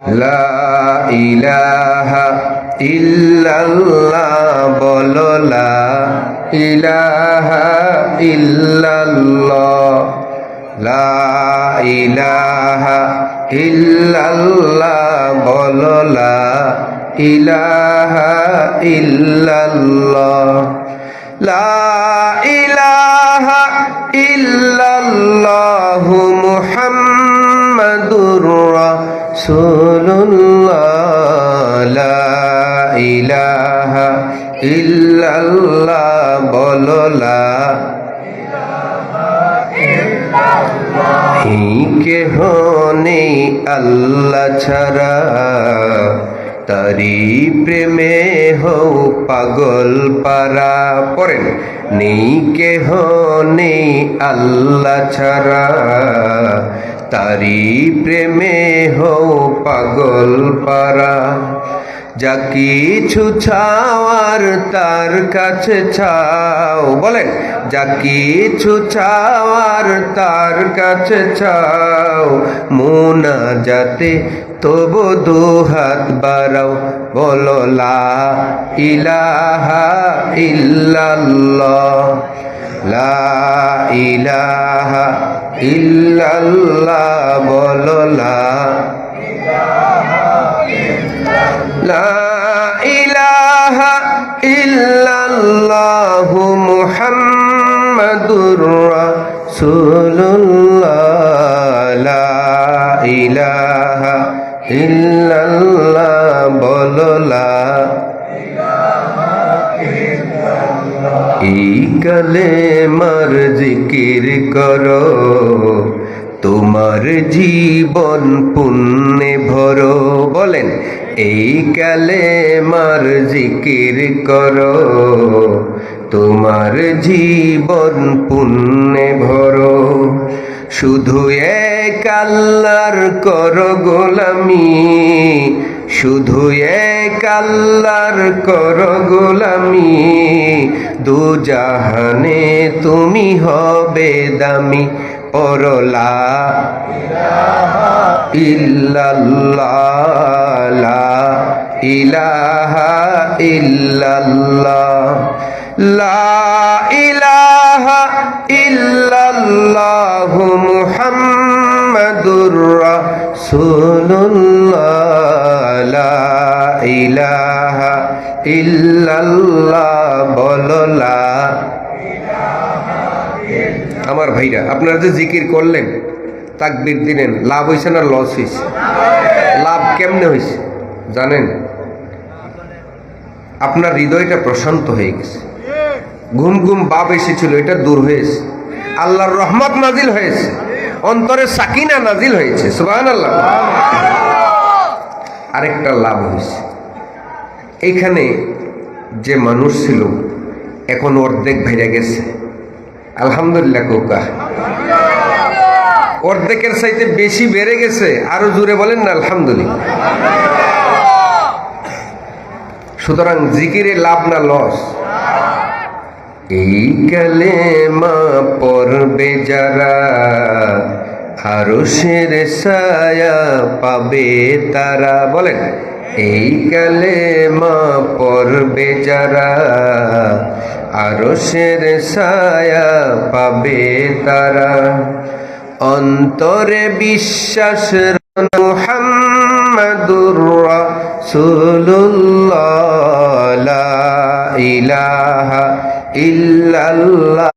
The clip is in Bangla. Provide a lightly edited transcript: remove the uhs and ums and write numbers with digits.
লা ইলাহা ইল্লাল্লাহ বলো লা ইলাহা ইল্লাল্লাহ লা ইলাহা ইল্লাল্লাহ বলো লা ইলাহা ইল্লাল্লাহ লা ইলাহা ইল্লাল্লাহু মুহাম্মাদুর রাসূলুল্লাহ লা ইলাহা ইল্লাল্লাহ বলো লা কেহ নেই আল্লাহ ছাড়া তারি প্রেমে হও পাগল পারা পড়েন নেই কেহ নেই আল্লাহ ছাড়া তারি প্রেমে হও পাগল পারা যা কিছু ছাওয়ার তার কাছে ছাও বলেন যা কিছু ছাওয়ার তার কাছে ছাও মুনাজাতে তবু দুহাত বাড়াও বলো লা ইলাহা ইল্লাল্লাহ লা ইলাহা ইল্লাল্লাহ বলো লা ইলাহা ইল্লাল্লাহু মুহাম্মাদুর রাসূলুল্লাহ লা ইলাহা ইল্লাল্লাহ বলো লা এই কালেমার জিকির করো তোমার জীবন পুণ্যে ভরো বলেন এই কালেমার জিকির করো তোমার জীবন পুণ্যে ভরো শুধু এক আল্লাহর করো গোলামি শুধু এক আল্লাহর করো গোলামি দু জাহানে তুমি হবে দামি পড়ো লা ইল্লাল্লাহ লা ইলাহা ইল্লাল্লাহ লা ইলাহা ইল্লাল্লাহ মুহাম্মাদুর রাসূলুল্লাহ লা ইলাহা ইল্লাল্লাহ বলো লা আমার ভাইরা আপনারা যে জিকির করলেন তাকবীর দিলেন লাভ হয়েছে না লস হয়েছে লাভ কেমনে হয়েছে জানেন আপনার হৃদয়টা প্রশান্ত হয়ে গেছে ঘুম ঘুম ভাব এসেছিল এটা দূর হয়েছে আল্লাহর রহমত নাজিল হয়েছে অন্তরে সাকিনা নাজিল হয়েছে সুবহানাল্লাহ আরেকটা লাভ হয়েছে এইখানে যে মানুষ ছিল এখন অর্ধেক ভেঙে গেছে আলহামদুলিল্লাহ কোকা অর্ধেকের চাইতে বেশি বেড়ে গেছে আরো জোরে বলেন না আলহামদুলিল্লাহ সুতরাং জিকিরে লাভ না লস এই কালেমা পড়বে যারা আরশের ছায়া পাবে তারা বলেন এই কালেমা পড়বে যারা আরশের ছায়া পাবে তারা অন্তরে বিশ্বাস মুহাম্মাদুর রাসূলুল্লাহ লা ইলাহা ইল্লাল্লাহ